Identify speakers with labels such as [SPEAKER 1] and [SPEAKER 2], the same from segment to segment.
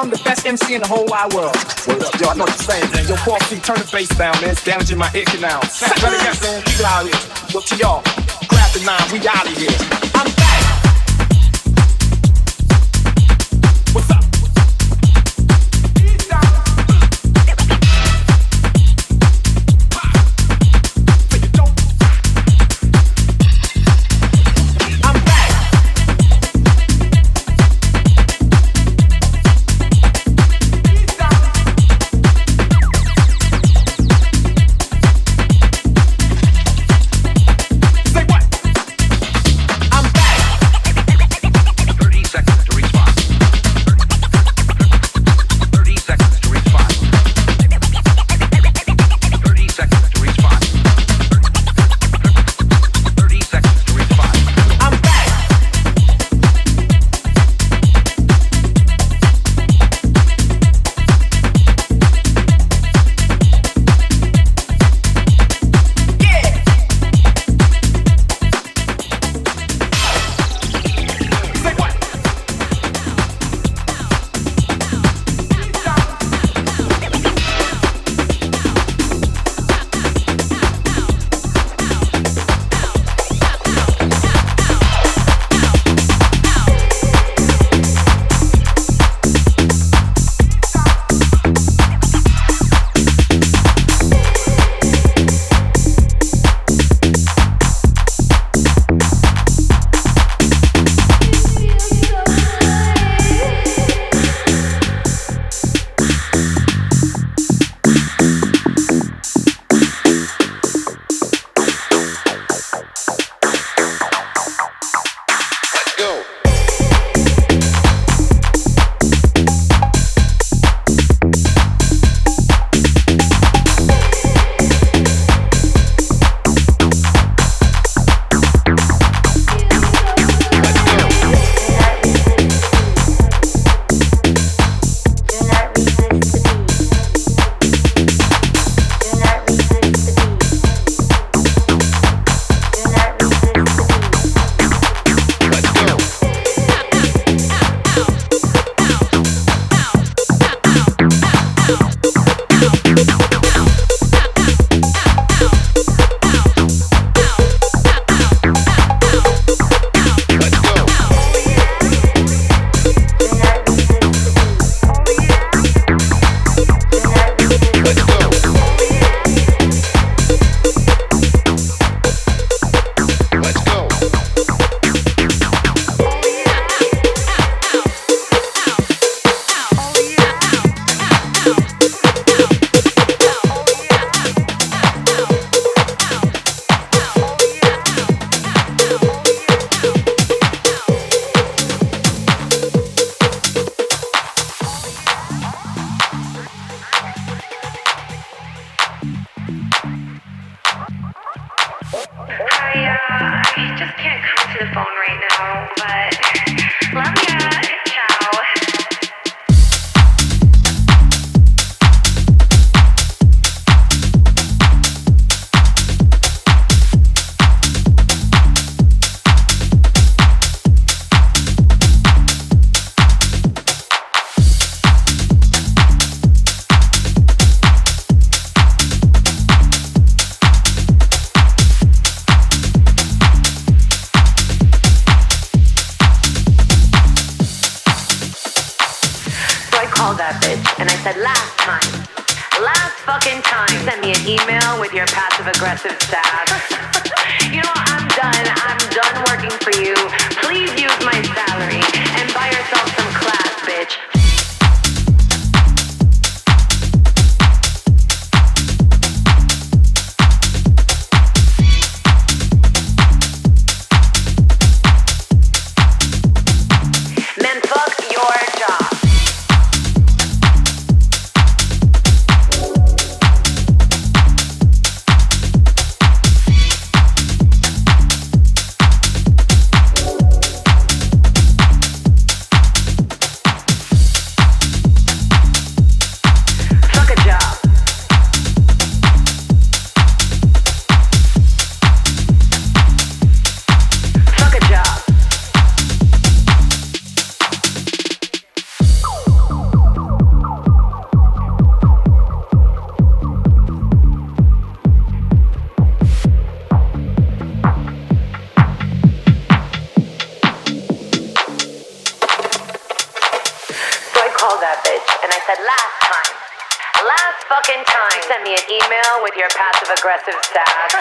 [SPEAKER 1] I'm the best MC in the whole wide world. Word up, yo, I know what you're saying, man. Yo, 4C, turn the bass down, man. It's damaging my ear canal. Better get, man. Keep it out here. Look to y'all. Grab the 9, we out of here. I'm back. What's up?
[SPEAKER 2] I'm back. just can't come to the phone right now, but love ya. Ciao.
[SPEAKER 3] That bitch, and I said last fucking time, send me an email with your passive aggressive staff. You know what, I'm done working for you. Please use my salary and buy yourself some class, bitch. Man, fuck your job. Send me an email with your passive aggressive staff.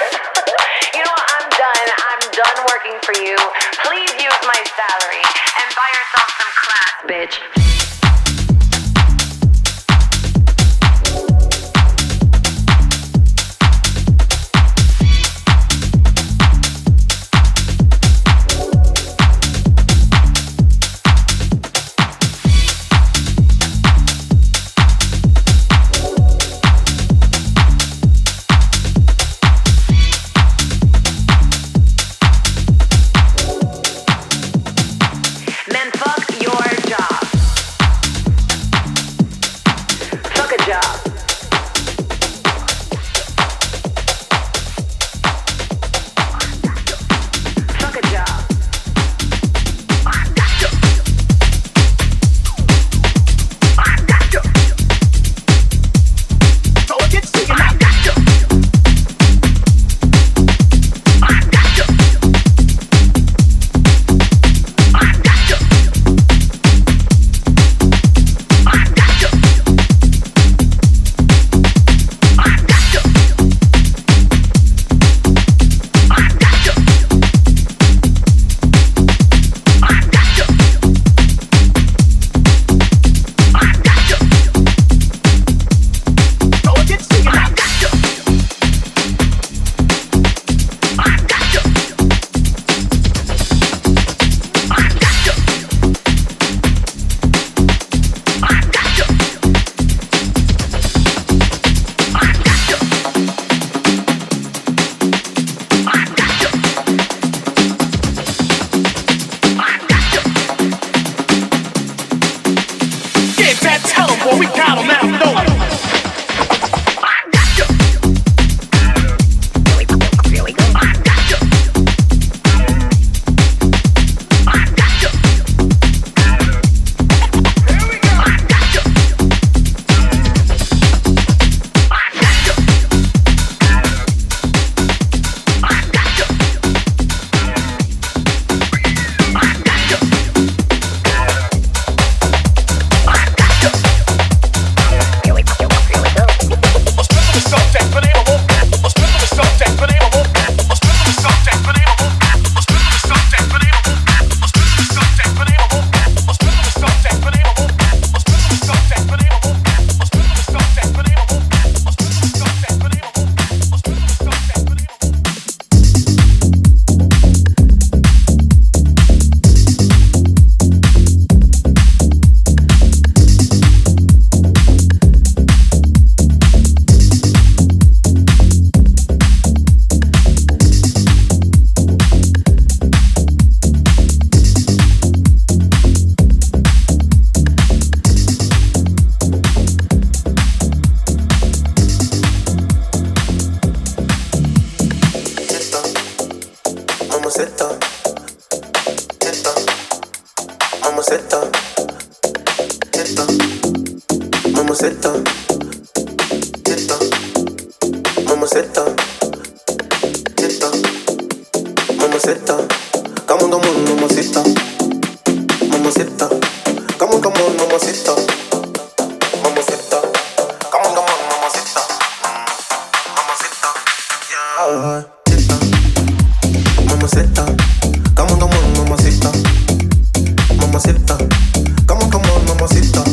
[SPEAKER 3] You know what, I'm done working for you. Please use my salary and buy yourself some class, bitch. Man, fuck your job.
[SPEAKER 4] mamacita, esta, mamacita, esta, mamacita, esta, mamacita, esta, mamacita, come on, mamacita, mamacita, come on, mamacita, mamacita, come on, mamacita, mamacita, yeah. Mamacita, come on, mamacita, mamacita, come on, mamacita,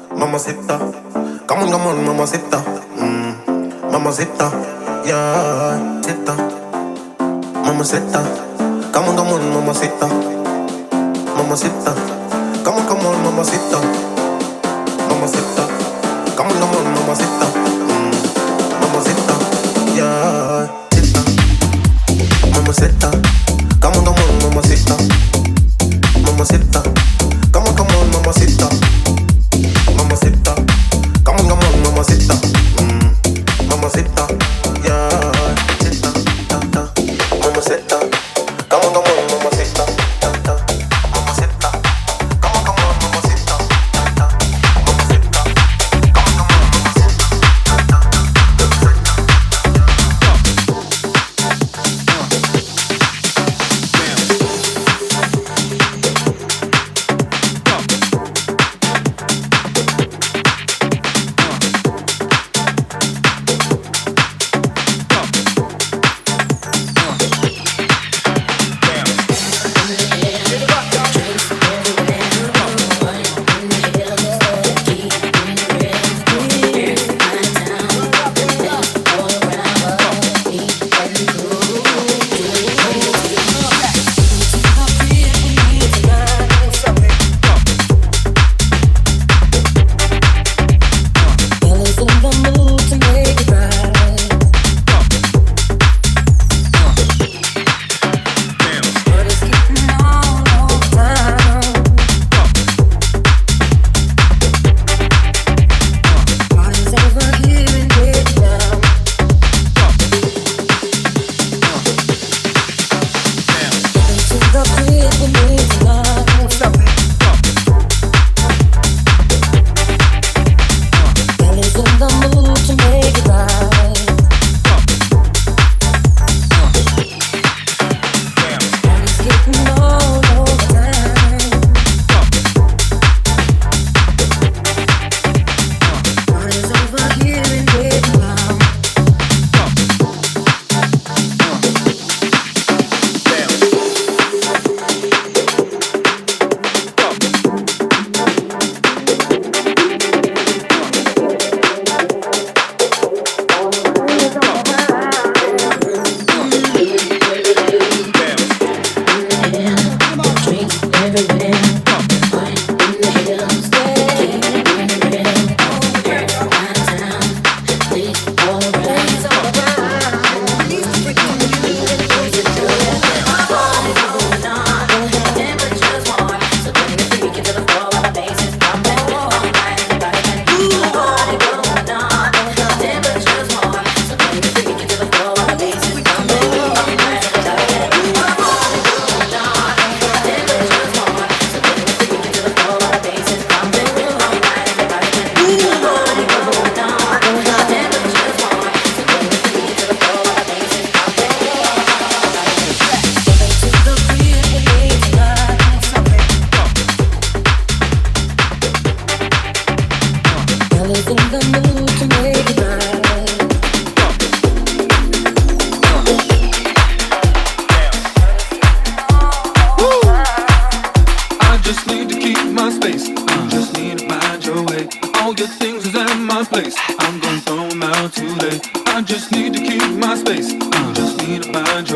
[SPEAKER 4] mamacita, come on, mamacita, mamacita, yeah, mamacita, mamacita, mamacita,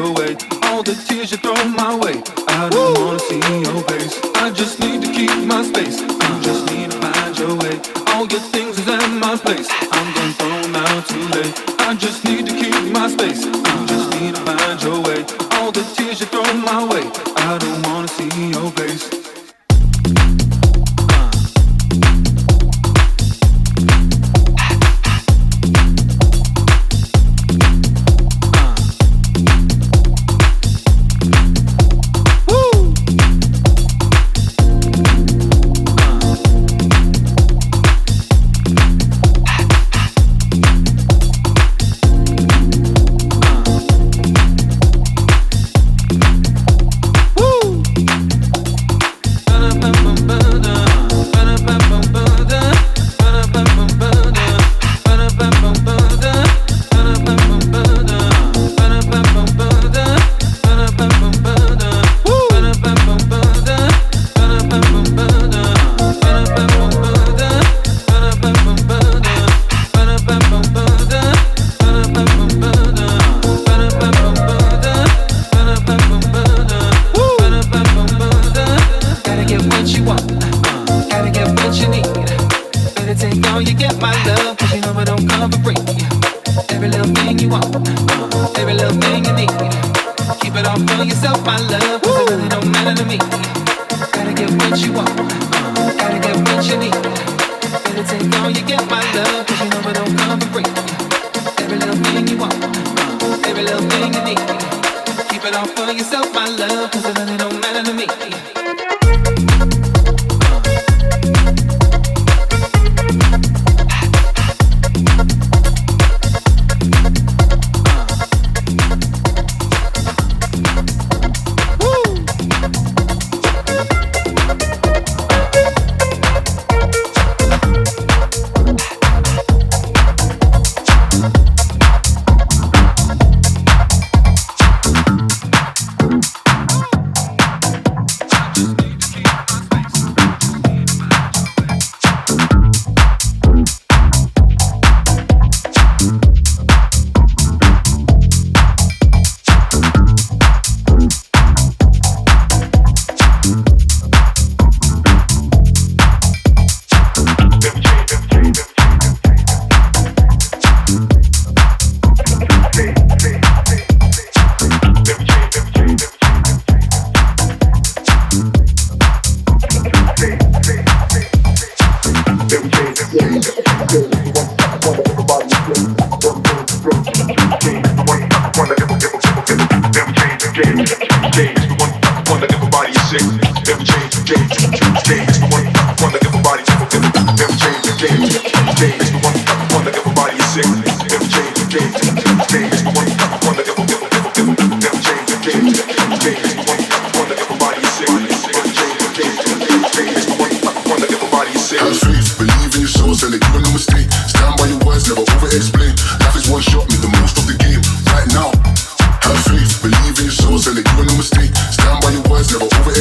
[SPEAKER 5] your way. All the tears you throw my way. I don't wanna see your face. I just need to keep my space. You just need to find your way. All your things is at my place. I'm gonna throw them out too late. I just need to keep my space. You just need to find your way. All the tears you throw my way. I don't wanna see your face.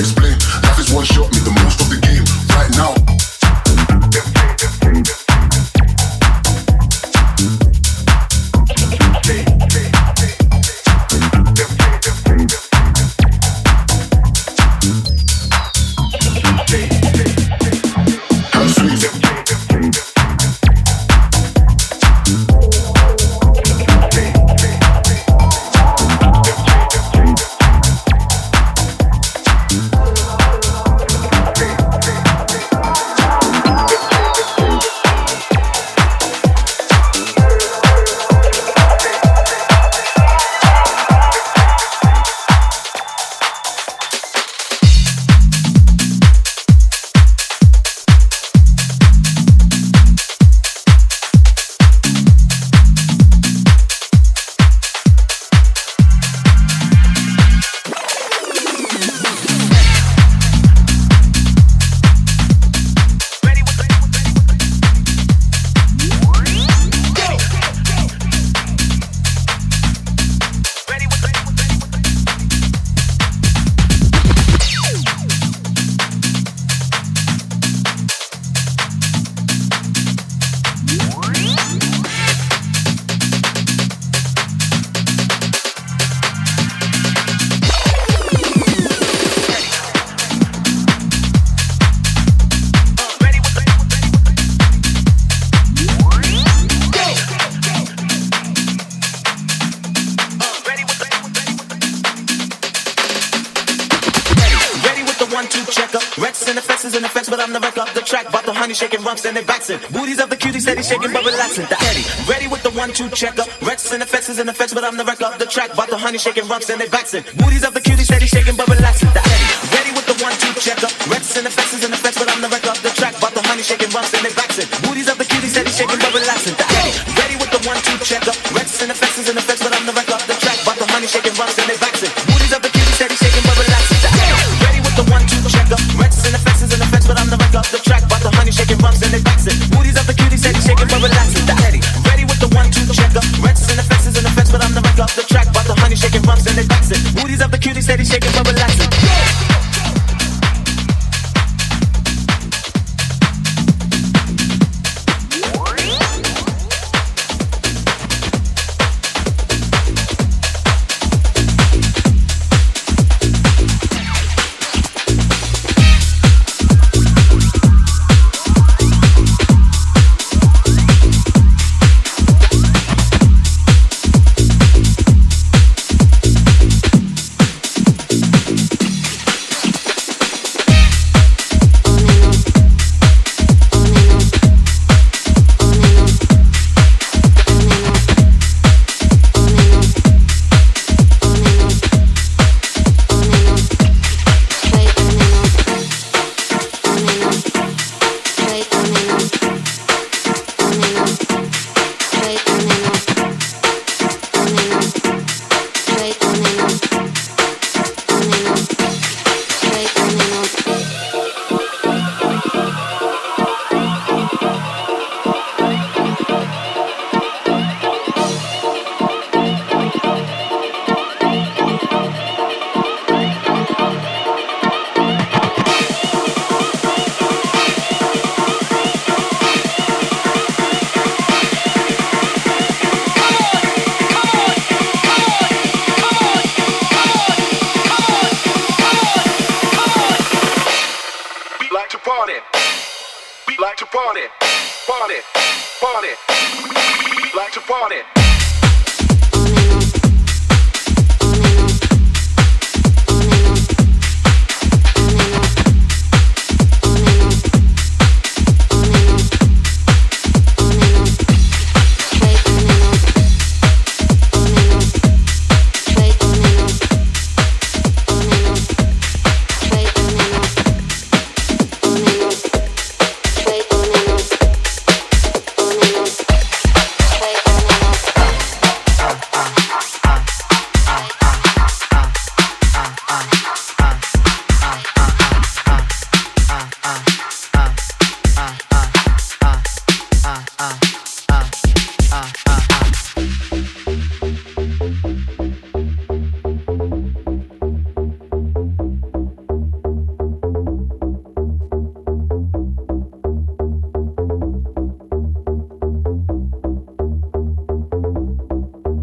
[SPEAKER 6] Explain.
[SPEAKER 4] 1-2 checker. Rex and effects is an effects, but I'm the wreck of the track. Bought the honey shaking rumps and they vaccine. Booties of the cutie steady shaking but relaxing. The Eddie, ready with the 1-2 checker. Rex and effects is an effects, but I'm the wreck of the track. Bought the honey shaking rumps and they vaccine. Booties of the cutie steady shaking but relaxing. The Eddie, ready with the 1-2 checker. Rex and effects is an effects, but I'm the wreck of the track. Bought the honey shaking rumps and they vaccine. Booties of the cutie steady shaking but relaxing. The Eddie, ready with the 1-2 checker. Rex and effects is an effects, but I'm the wreck of the track. Bought the honey shaking rumps and they vaccine. Booties of the cutie steady shaking but relaxing. The Eddie, ready with the 1-2 checker. Rex and effects is an effects, but I'm the wreck of the track. Bought the honey shaking rumps and they vaccine. Booties of the cutie steady shaking but relaxing. The Eddie, ready with the 1-2 checker. Rex and effects is an effects, but I'm the wreck of the track. Bought the honey shaking rumps and they vaccine. Booties of the cutie steady shaking but relaxing.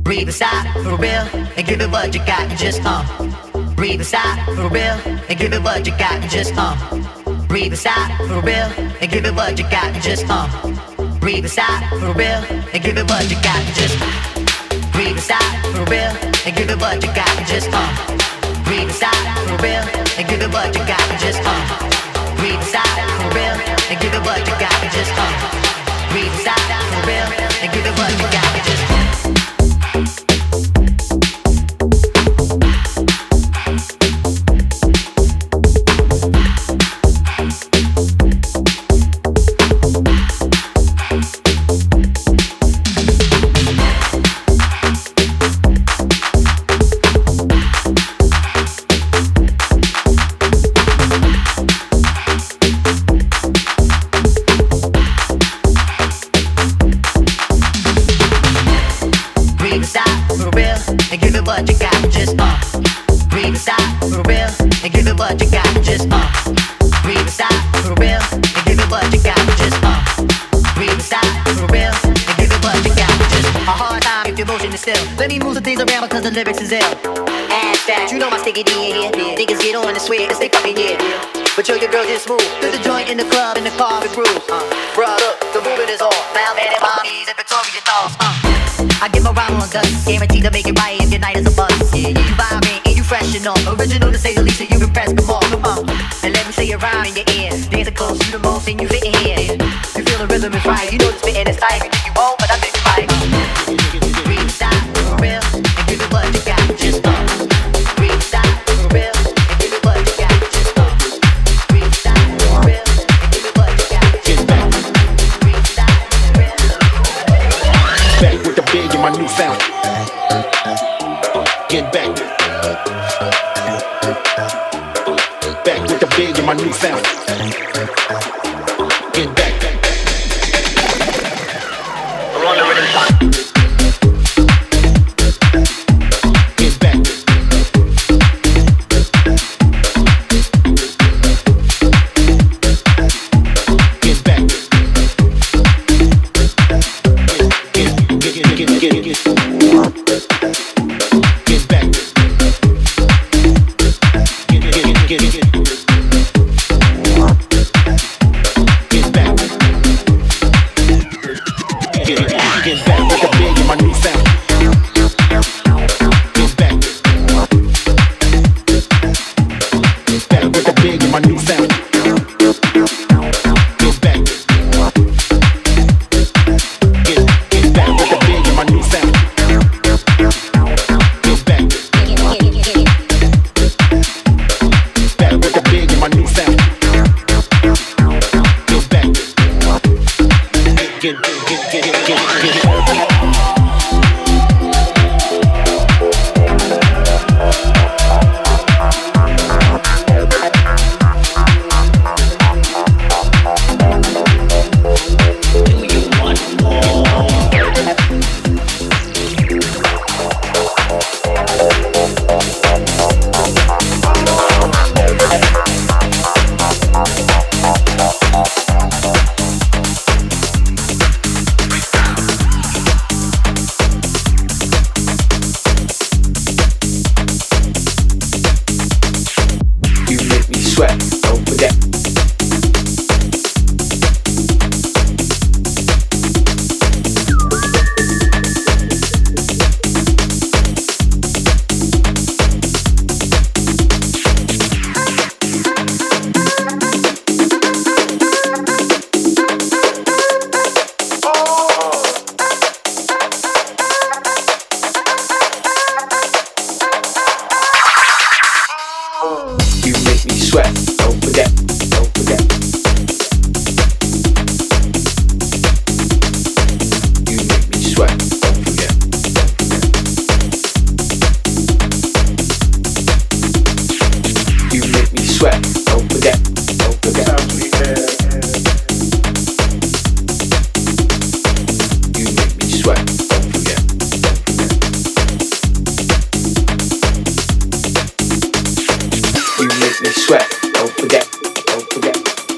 [SPEAKER 6] Breathe aside for real and give it what you got and just Breathe aside for real and give it what you got and just Breathe aside for real and give it what you got and just Breathe aside for real and give it what you got and just Breathe aside for real and give it what you got and just Breathe aside for real and give it what you got and just Breathe aside for real and give it what you got and just Breathe aside for real and give it what you got and just Let me move some things around because the lyrics is ill. Ass that, you know my sticky D in here. Niggas get on and swear and stay fucking here. But yo, your girl just smooth. There's a joint in the club, in the car with grooves. Bruh, look, the movement is on. Malvan and mommies and Victoria dolls. I give my rhyme on guts, guaranteed to make it right if your night is a buzz. You vibrant and you fresh enough. Original to say the least, and you impressed. Come on, come on. And a rhyme in your ear. Dancing close to the most and you fit in here. You feel the rhythm is right. You know the spitting is tight. You think you won't, but I think you might. Freestyle for real and give it what you got. Just freestyle for real and give it what you got. Just freestyle for real and give it what you got. Just freestyle for real.
[SPEAKER 1] Back with the big and my new sound. Get back. Back with the big and my new sound. Get back. We're on the rhythm side. Get back. Get back. Get back. Get back with the big and my new sound. Get back. Back with the big and my new sound. Get back. Get back with the big and my new sound. Get back. Back with the big and my new sound. Get back. Get. You make me sweat, don't forget, don't forget.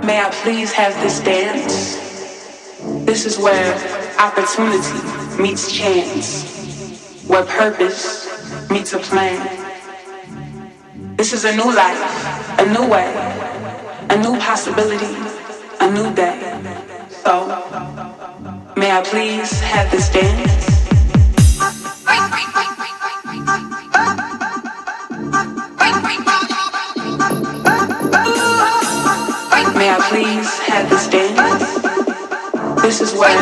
[SPEAKER 7] May I please have this dance? This is where opportunity meets chance, where purpose meets a plan. This is a new life, a new way, a new possibility, a new day. So, may I please have this dance? May I please have this dance? This is where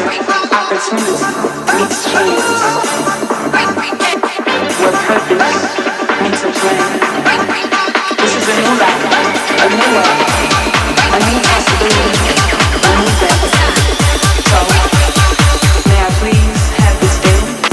[SPEAKER 7] opportunity meets chance, where purpose meets a plan. This is a new life, a new way, a new possibility, a new day. So, may I please have this dance?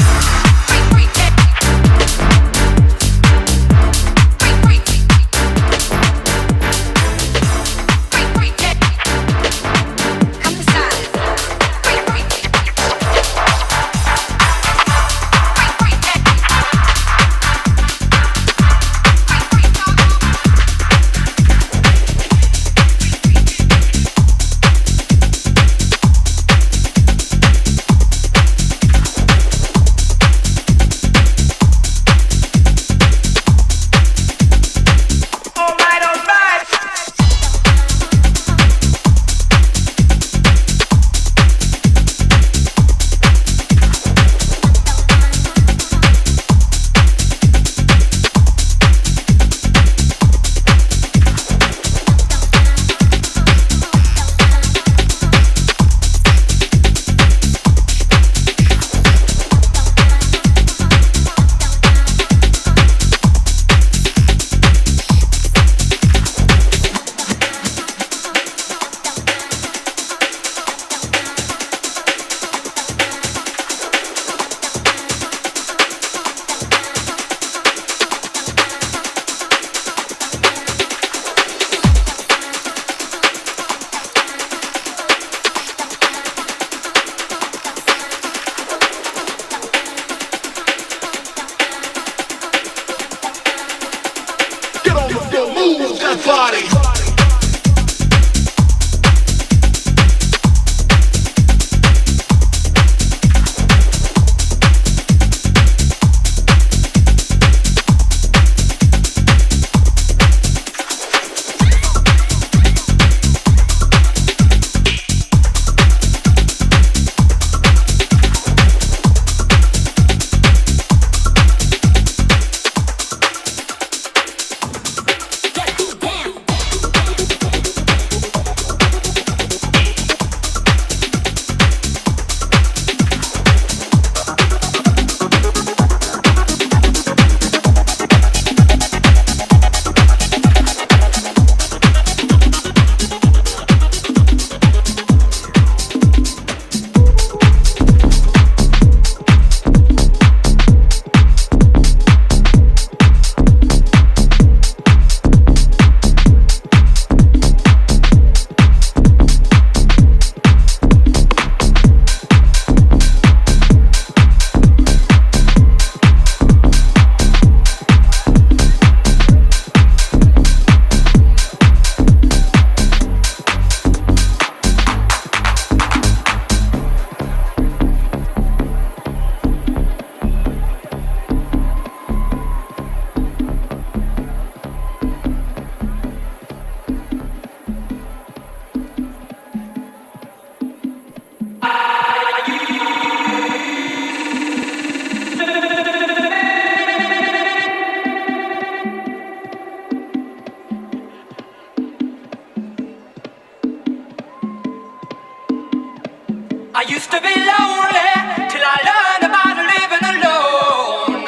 [SPEAKER 8] I used to be lonely till I learned about living alone.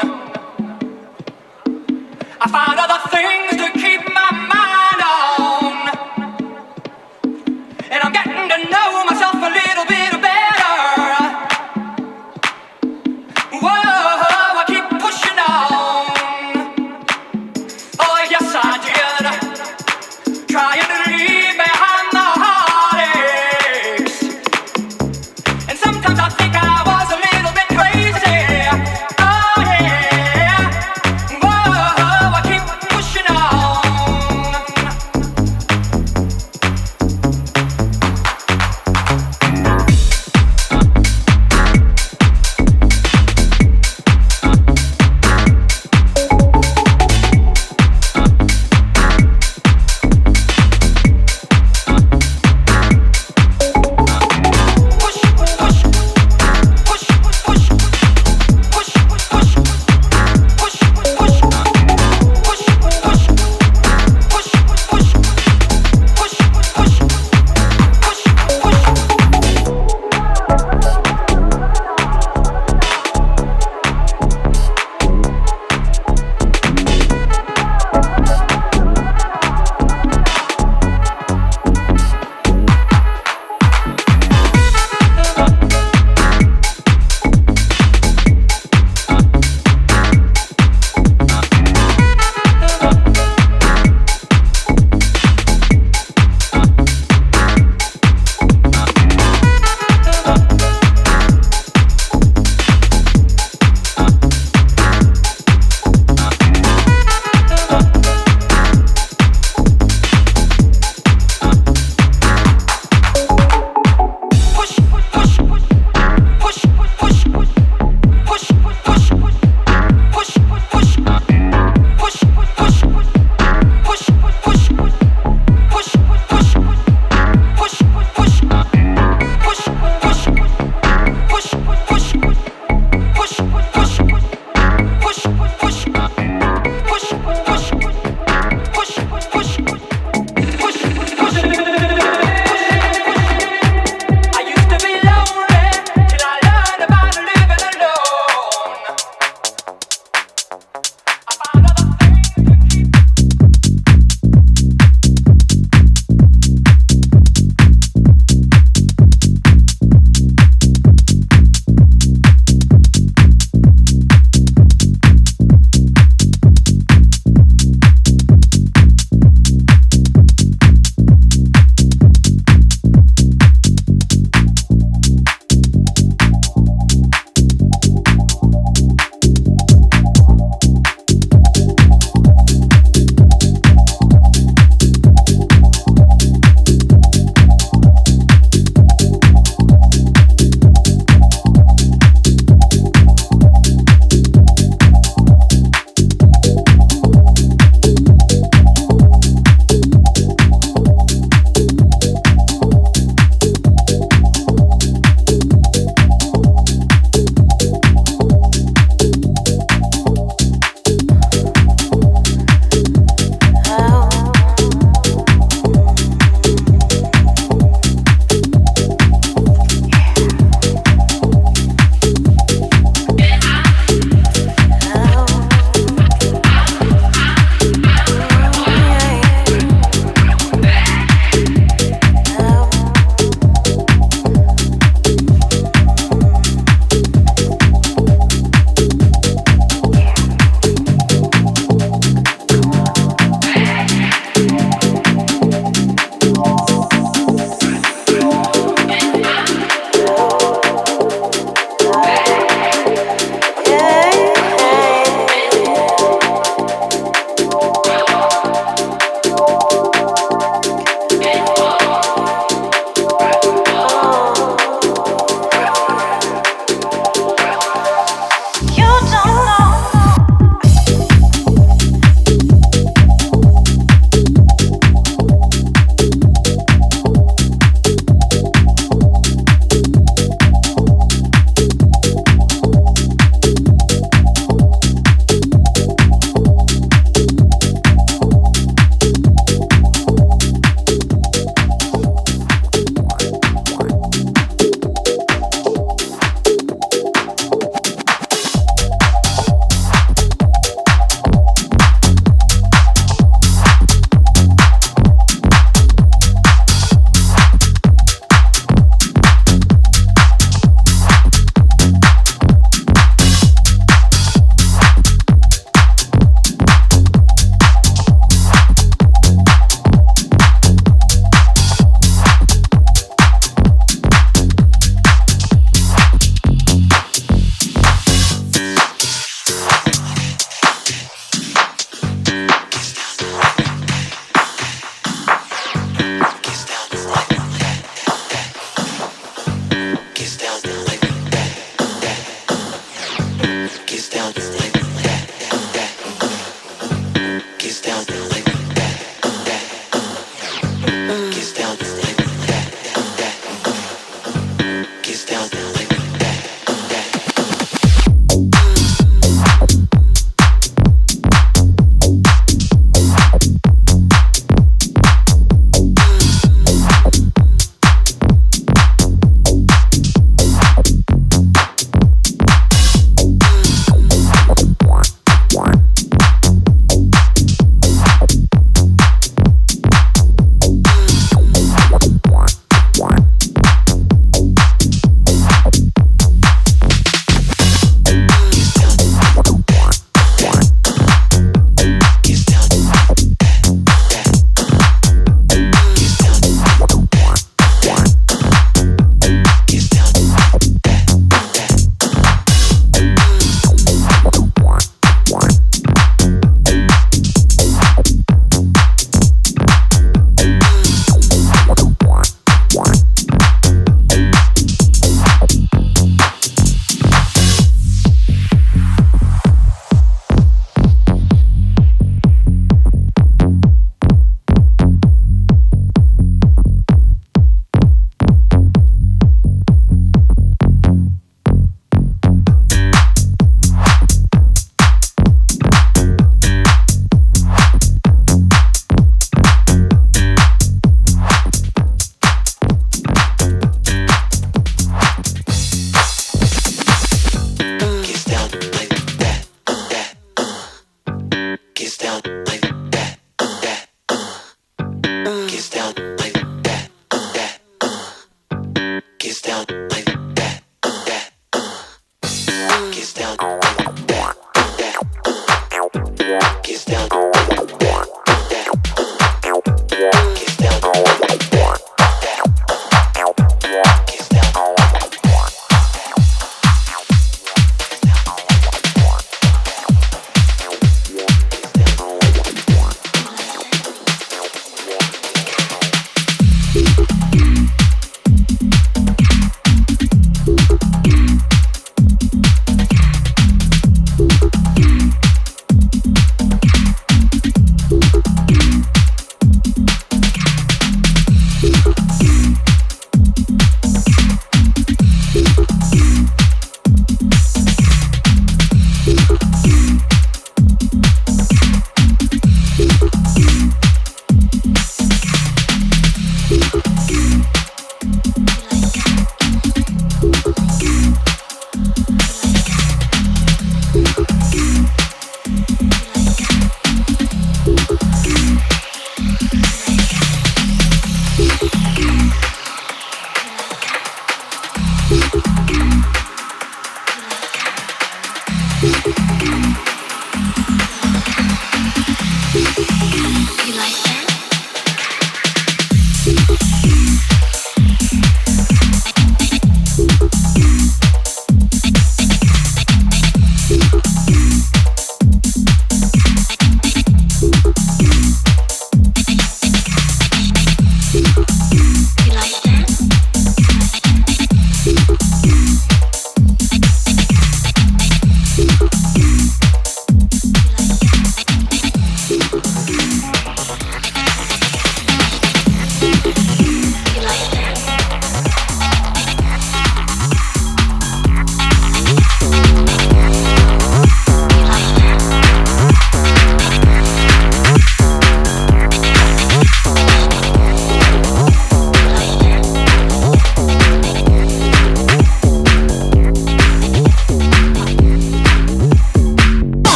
[SPEAKER 8] I found other things to keep my mind on, and I'm getting to know myself a little bit better. Whoa, I keep pushing on. Oh yes I did, trying to leave behind the heartaches, and sometimes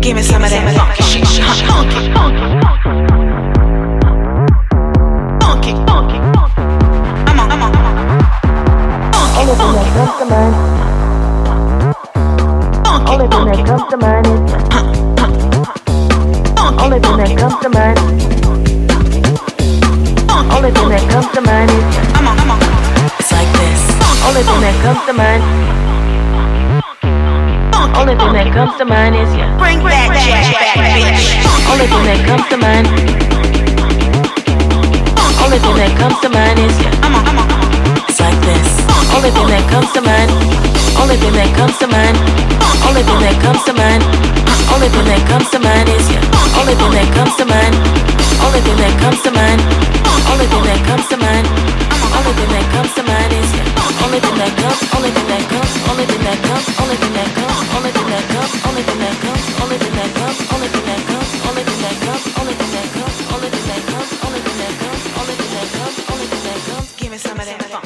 [SPEAKER 9] Give me some of that funky shit. Funky, funky, funky, funky. Come on, come on. Funky, funky.
[SPEAKER 10] Only thing that comes to mind is only thing that comes to mind. Only thing that comes to mind is
[SPEAKER 9] come on, come on. It's like this.
[SPEAKER 10] Only thing that comes to mind. Only thing that comes to mind is yeah.
[SPEAKER 9] Bring that jazz back, bitch.
[SPEAKER 10] Only thing that comes to mind. Only thing that comes to mind is yeah.
[SPEAKER 9] Come on, come on. It's like this.
[SPEAKER 10] Only thing that comes to mind. Only thing that comes to mind. Only thing that comes to mind. Only thing that comes to mind is yeah. Only thing that comes to mind. Only thing that comes to mind. Only thing that comes to mind. Only thing that comes to mind is yeah. Only thing that comes. Only thing that comes. Only thing that comes. Only thing that comes. Only thing that comes. Only thing that comes. Only thing that comes. Only thing that comes. Only thing that comes. Only thing that comes. Only thing that comes. Only thing that comes. Only thing that comes. Only thing that comes.
[SPEAKER 9] Give me some of that funk.